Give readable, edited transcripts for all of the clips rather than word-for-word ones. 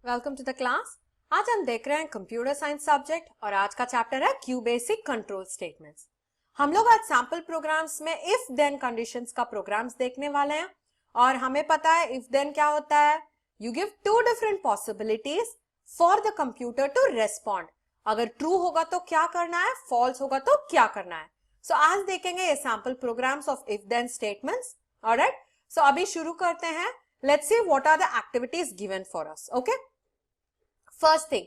Welcome to the class. आज हम देख रहे हैं कंप्यूटर साइंस सब्जेक्ट और आज का चैप्टर है क्यू बेसिक कंट्रोल स्टेटमेंट्स। हम लोग आज सैंपल प्रोग्राम्स में इफ देन कंडीशंस का प्रोग्राम्स देखने वाले हैं और हमें पता है इफ देन क्या होता है। You give two different possibilities for the computer to respond. अगर ट्रू होगा तो क्या करना है, फॉल्स होगा तो क्या करना है। सो आज देखेंगे ये sample programs of if then statements. Alright, so अभी शुरू करते हैं। Let's see what are the activities given for us. Okay. First thing,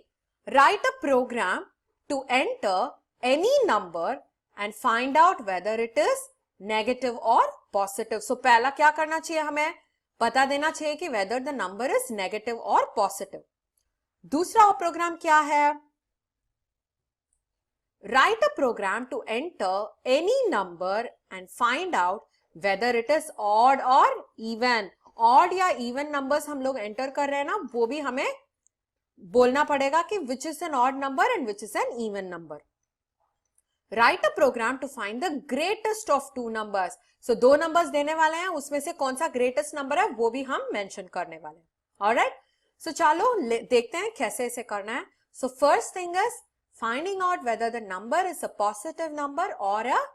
write a program to enter any number and find out whether it is negative or positive. So पहला क्या करना चाहिए, हमें पता देना चाहिए कि whether the number is negative or positive. दूसरा प्रोग्राम क्या है? Write a program to enter any number and find out whether it is odd or even. Odd या इवन नंबर्स हम लोग एंटर कर रहे हैं ना, वो भी हमें बोलना पड़ेगा कि which is an odd number and which is an even number. Write a program to find the greatest of two numbers. So दो नंबर्स देने वाले हैं, उसमें से कौन सा ग्रेटेस्ट नंबर है वो भी हम मेंशन करने वाले हैं। ऑलराइट, सो चलो देखते हैं कैसे इसे करना है। So first thing is finding out whether the number is a positive number और a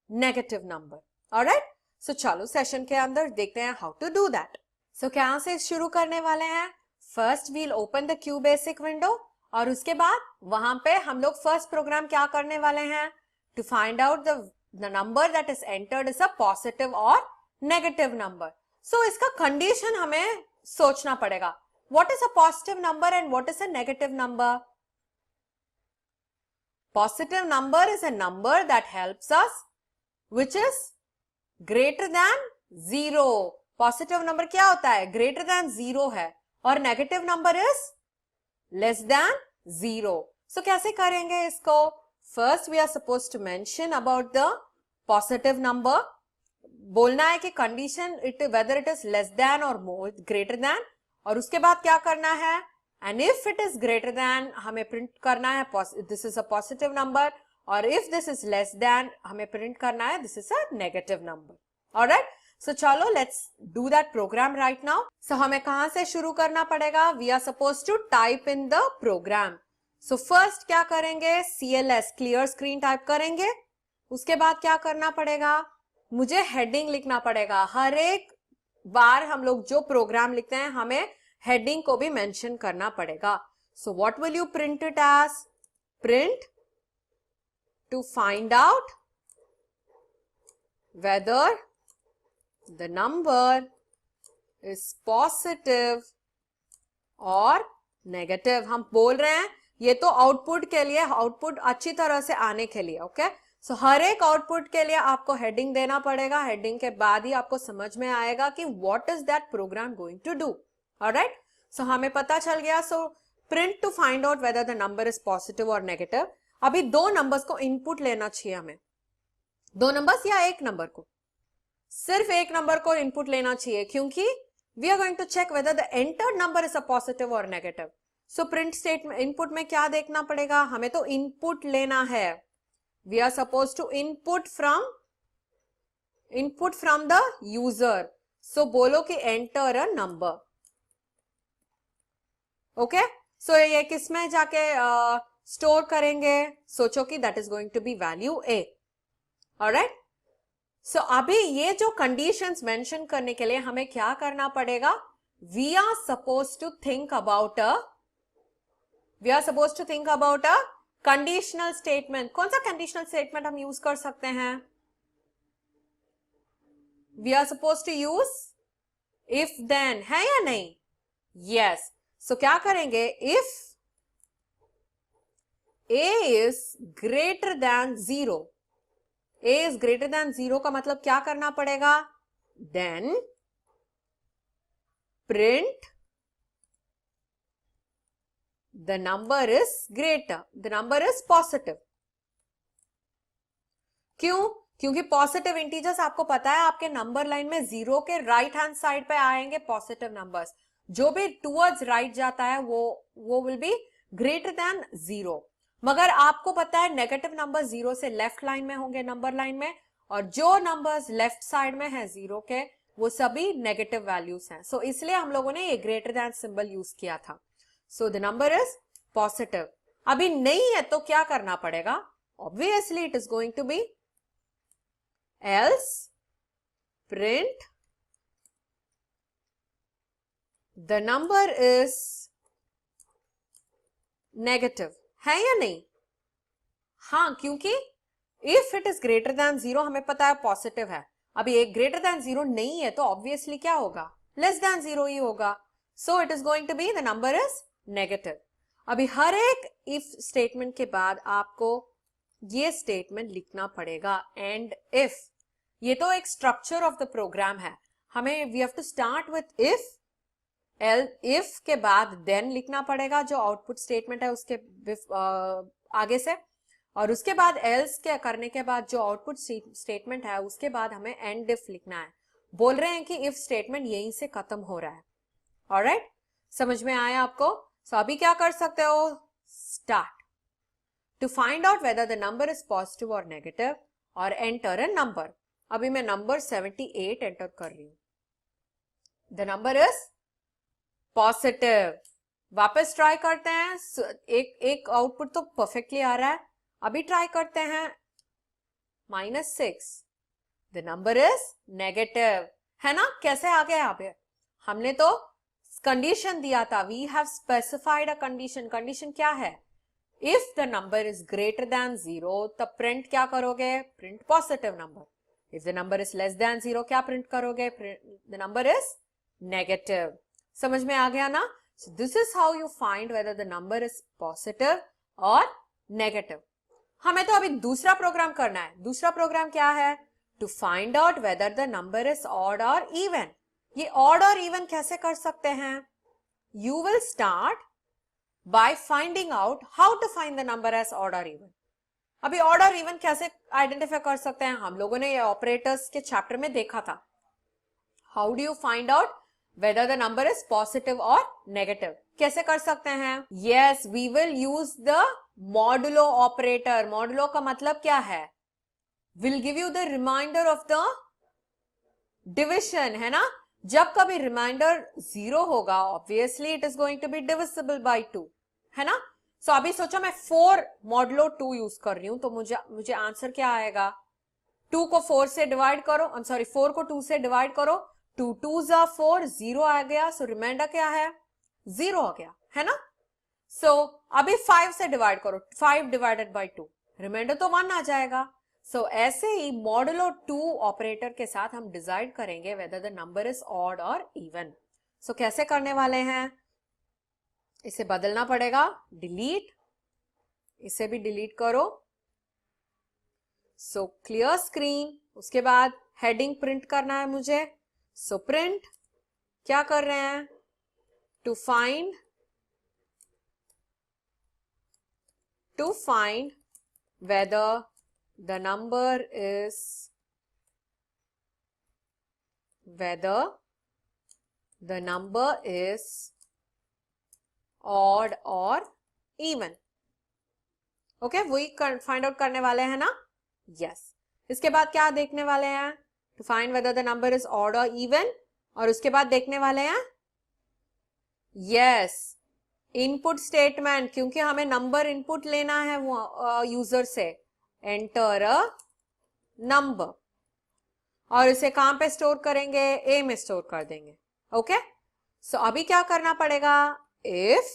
negative number. Alright, so चलो सेशन के अंदर देखते हैं how to do that. So क्या से शुरू करने वाले हैं। First we'll open the QBasic window और उसके बाद वहां पे हम लोग फर्स्ट प्रोग्राम क्या करने वाले हैं, to find out the number that is entered is a positive और नेगेटिव नंबर। सो इसका कंडीशन हमें सोचना पड़ेगा। What is a positive number and what is a negative number? Positive number is a number that helps us which is greater than zero. Positive number क्या होता है? Greater than zero है और negative number is less than zero. So कैसे करेंगे इसको? First we are suppose to mention about the positive number. बोलना है कि condition it whether it is less than और मोर ग्रेटर देन, और उसके बाद क्या करना है, and if it is greater than हमें प्रिंट करना है this is a positive number, और if this is less than हमें प्रिंट करना है this is a negative number. Alright, so चलो let's do that program right now. So हमें कहां से शुरू करना पड़ेगा? We are suppose to type in the program. So first क्या करेंगे, CLS क्लियर स्क्रीन टाइप करेंगे। उसके बाद क्या करना पड़ेगा, मुझे हेडिंग लिखना पड़ेगा। हर एक बार हम लोग जो प्रोग्राम लिखते हैं हमें हेडिंग को भी मेंशन करना पड़ेगा। So what will you print it as? Print to find out whether the number is positive or negative। हम बोल रहे हैं ये तो आउटपुट के लिए, आउटपुट अच्छी तरह से आने के लिए। ओके, सो हर एक आउटपुट के लिए आपको हेडिंग देना पड़ेगा। हेडिंग के बाद ही आपको समझ में आएगा कि what is that program going to do. Alright, so हमें पता चल गया। So print to find out whether the number is positive और नेगेटिव। अभी दो नंबर्स को इनपुट लेना चाहिए हमें। दो नंबर्स या एक नंबर को? सिर्फ एक नंबर को इनपुट लेना चाहिए, क्योंकि we are going to check whether the entered number is a positive और negative. So print statement input में क्या देखना पड़ेगा, हमें तो इनपुट लेना है। We are suppose to input from the user. So बोलो कि enter a number. Okay, so ये किसमें जाके स्टोर करेंगे? सोचो कि that is going to be value a. Alright, so अभी ये जो कंडीशंस मेंशन करने के लिए हमें क्या करना पड़ेगा? We are suppose to think about a conditional statement. कौन सा कंडीशनल स्टेटमेंट हम यूज कर सकते हैं? We are suppose to use if then, है या नहीं? यस। सो क्या करेंगे, इफ a is greater than 0, a is greater than 0 का मतलब क्या करना पड़ेगा? then print the number is greater, the number is positive। क्यों? क्योंकि पॉजिटिव इंटीजर्स आपको पता है आपके नंबर लाइन में जीरो के राइट हैंड साइड पे आएंगे पॉजिटिव नंबर्स। जो भी टूवर्ड्स राइट जाता है वो will be greater than zero. मगर आपको पता है नेगेटिव नंबर जीरो से लेफ्ट लाइन में होंगे नंबर लाइन में, और जो नंबर्स लेफ्ट साइड में है जीरो के वो सभी नेगेटिव वैल्यूज हैं। सो इसलिए हम लोगों ने ये ग्रेटर देन सिंबल यूज किया था। So the number is positive. अभी नहीं है तो क्या करना पड़ेगा? Obviously it is going to be else print the number is negative. है या नहीं? हाँ, क्योंकि if it is greater than 0 हमें पता है पॉजिटिव है. अभी एक greater than 0 नहीं है तो ऑब्वियसली क्या होगा? लेस than 0 ही होगा. So it is going to be the number is negative. अभी हर एक if स्टेटमेंट के बाद आपको ये स्टेटमेंट लिखना पड़ेगा. एंड if, ये तो एक स्ट्रक्चर ऑफ द प्रोग्राम है. हमें we have to start with if के बाद देन लिखना पड़ेगा जो आउटपुट स्टेटमेंट है उसके आगे से, और उसके बाद else के करने के बाद जो आउटपुट स्टेटमेंट है उसके बाद हमें end if लिखना है. बोल रहे हैं कि if स्टेटमेंट यहीं से खत्म हो रहा है. ऑलराइट, समझ में आया आपको? सो अभी क्या कर सकते हो? Start to find out whether the number is positive और नेगेटिव और एंटर ए नंबर. अभी मैं नंबर 78 एंटर कर रही हूं. The number is positive. वापस ट्राई करते हैं. एक आउटपुट तो परफेक्टली आ रहा है. अभी ट्राई करते हैं -6. The number is negative. है ना? कैसे आ गया यहाँ पे? हमने तो कंडीशन दिया था. We have specified a condition. Condition क्या है? If the number is greater than 0 तब प्रिंट क्या करोगे? Print positive number. If the number is less than 0 क्या प्रिंट करोगे? The number is negative. समझ में आ गया ना? So this is how you find whether the number is positive or negative. हमें तो अभी दूसरा प्रोग्राम करना है. दूसरा प्रोग्राम क्या है? To find out whether the number is odd or even. ये odd और even कैसे कर सकते हैं? You will start by finding out how to find the number as odd or even. अभी odd और even कैसे आइडेंटिफाई कर सकते हैं? हम लोगों ने ये ऑपरेटर्स के चैप्टर में देखा था. How do you find out whether the number is positive or negative? कैसे कर सकते हैं? Yes, we will use the modulo operator. Modulo का मतलब क्या है? Will give you the reminder of the division, है ना? जब कभी रिमाइंडर 0 होगा obviously it is going to be divisible by 2, है ना? So अभी सोचो मैं 4 modulo 2 यूज कर रही हूं तो मुझे आंसर क्या आएगा? 2 को 4 से डिवाइड करो, 4 को 2 से डिवाइड करो, 2 2s are 4, 0 आ गया. सो रिमाइंडर क्या है? 0 आ गया, है ना? सो अभी 5 से डिवाइड करो, 5 डिवाइडेड बाय 2, रिमाइंडर तो 1 आ जाएगा. सो ऐसे ही मॉडुलो 2 ऑपरेटर के साथ हम डिसाइड करेंगे weather the number is odd और इवन. सो कैसे करने वाले हैं? इसे बदलना पड़ेगा. डिलीट, इसे भी डिलीट करो. So clear screen. उसके बाद हेडिंग प्रिंट करना है मुझे. सो प्रिंट क्या कर रहे हैं? To find whether the number is odd और इवन. ओके, वही फाइंड आउट करने वाले हैं ना? यस. इसके बाद क्या देखने वाले हैं? To find whether the number is odd और इवन. और उसके बाद देखने वाले हैं यस इनपुट स्टेटमेंट, क्योंकि हमें नंबर इनपुट लेना है वो यूजर से. Enter a number. और इसे कहां पे स्टोर करेंगे? ए में स्टोर कर देंगे. ओके, सो अभी क्या करना पड़ेगा? If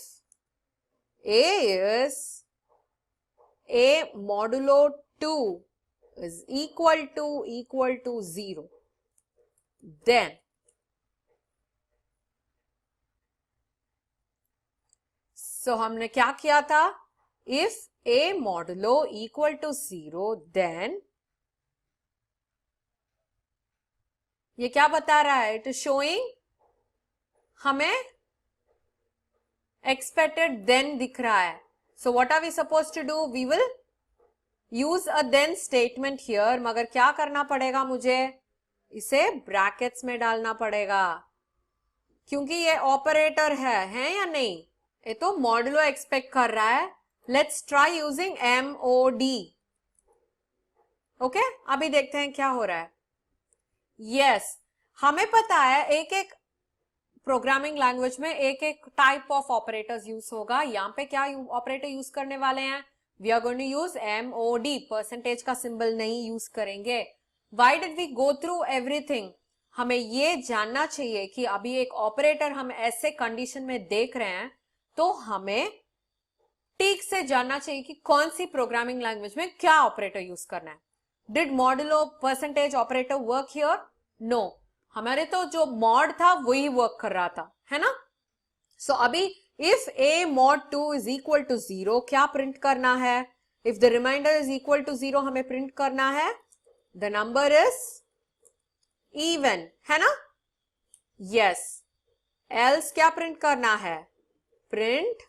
A is a modulo 2 is equal to 0, then so हमने क्या किया था? if a modulo equal to 0 then ये क्या बता रहा है? इट इज शोइंग हमें एक्सपेक्टेड देन दिख रहा है. So what are we supposed to do? We will use a then statement here. मगर क्या करना पड़ेगा मुझे? इसे ब्रैकेट्स में डालना पड़ेगा, क्योंकि ये ऑपरेटर है या नहीं? ये तो मॉडुलो एक्सपेक्ट कर रहा है. Let's try using MOD. Okay, अभी देखते हैं क्या हो रहा है. यस, हमें पता है एक एक प्रोग्रामिंग लैंग्वेज में एक एक टाइप ऑफ ऑपरेटर्स यूज होगा. यहाँ पे क्या ऑपरेटर यूज करने वाले हैं? We are going to use MOD, percentage का सिंबल नहीं यूज करेंगे. Why did we go through everything? हमें ये जानना चाहिए कि अभी एक ऑपरेटर हम ऐसे कंडीशन में देख रहे हैं तो हमें ठीक से जानना चाहिए कि कौन सी प्रोग्रामिंग लैंग्वेज में क्या ऑपरेटर यूज करना है. Did modulo percentage operator work here? No. हमारे तो जो मॉड था वही वर्क कर रहा था, है ना. सो अभी if a mod 2 is equal to 0 क्या प्रिंट करना है? If the remainder is equal to 0 हमें प्रिंट करना है द नंबर इज इवन, है ना. यस. एल्स क्या प्रिंट करना है? Print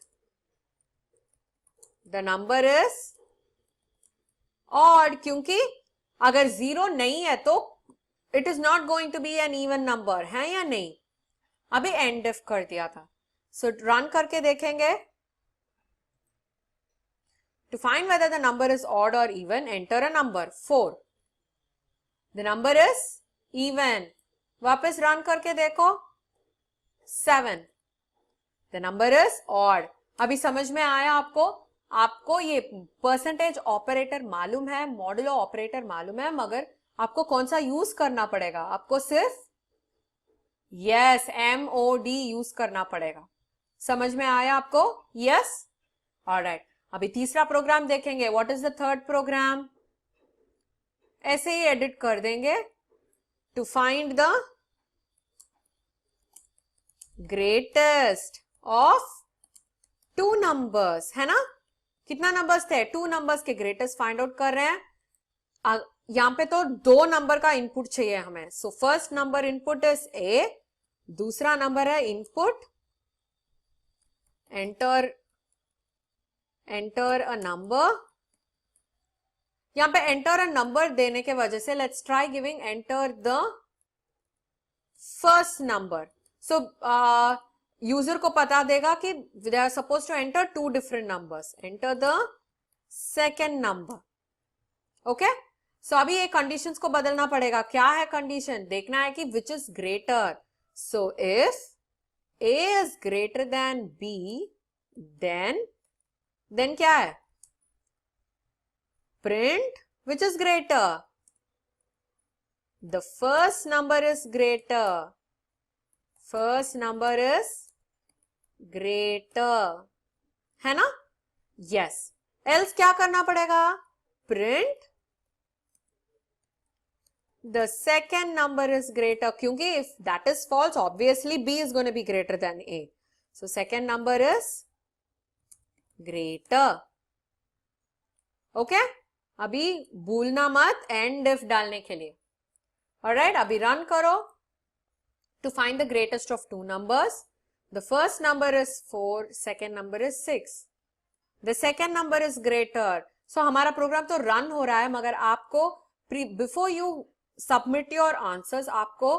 the number is odd, क्योंकि अगर 0 नहीं है तो it is not going to be an even number, है या नहीं. अभी एंड इफ कर दिया था. सो रन करके देखेंगे. To find whether the number is odd और even, enter a number 4. The number is even. वापस रन करके देखो 7. The number is odd. अभी समझ में आया आपको? आपको ये परसेंटेज ऑपरेटर मालूम है, मॉडुलो ऑपरेटर मालूम है, मगर आपको कौन सा यूज करना पड़ेगा? आपको सिर्फ यस MOD यूज करना पड़ेगा. समझ में आया आपको? यस. ऑलराइट. अभी तीसरा प्रोग्राम देखेंगे. What is the third program? ऐसे ही एडिट कर देंगे. To find the greatest of 2 numbers, है ना. कितना नंबर्स थे? 2 नंबर्स के ग्रेटेस्ट फाइंड आउट कर रहे हैं. यहां पे तो 2 नंबर का इनपुट चाहिए हमें. So first number input is A, दूसरा नंबर है इनपुट. Enter a number. यहां पे एंटर अ नंबर देने के वजह से let's try giving enter the first number. So user को पता देगा कि they are suppose to enter 2 different numbers. Enter the second number. Okay. So अभी ये कंडीशंस को बदलना पड़ेगा. क्या है कंडीशन? देखना है कि which is greater. So if A is greater than B, then क्या है? Print which is greater. The first number is greater. First number is greater, है ना. Yes. Else क्या करना पड़ेगा? Print the second number is greater, क्योंकि if that is false, obviously B is going to be greater than A. So second number is greater. Okay? अभी भूलना मत end if डालने के लिए. Alright, अभी रन करो. To find the greatest of 2 numbers, the first number is 4, second number is 6. The second number is greater. So हमारा programme तो रन हो रहा है, मगर आपको before you submit your answers आपको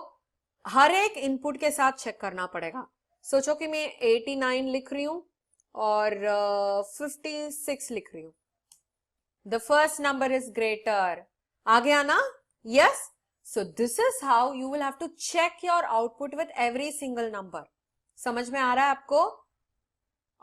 हर एक इनपुट के साथ चेक करना पड़ेगा. सोचो कि मैं 89 लिख रही हूं और 56 लिख रही हूं. The first number is greater. आ गया ना? Yes. So this is how you will have to check your output with every single number. समझ में आ रहा है आपको?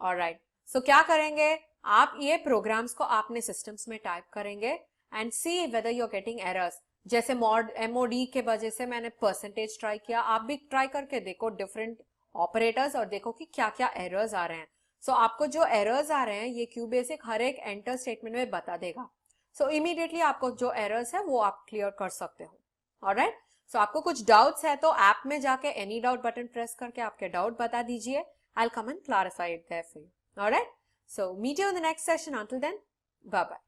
ऑलराइट. सो क्या करेंगे? आप ये प्रोग्राम्स को आपने सिस्टम्स में टाइप करेंगे and see whether you are getting errors. जैसे MOD के वजह से मैंने परसेंटेज ट्राई किया. आप भी ट्राई करके देखो डिफरेंट ऑपरेटर्स और देखो कि क्या क्या एरर्स आ रहे हैं. सो आपको जो एरर्स आ रहे हैं ये QBasic हर एक एंटर स्टेटमेंट में बता देगा. सो इमीडिएटली आपको जो एरर्स है वो आप क्लियर कर सकते हो. ऑलराइट. सो आपको कुछ डाउट्स है तो ऐप में जाके एनी डाउट बटन प्रेस करके आपके डाउट बता दीजिए. I will come and clarify it there for you. Alright. So meet you in the next session. Until then, bye bye.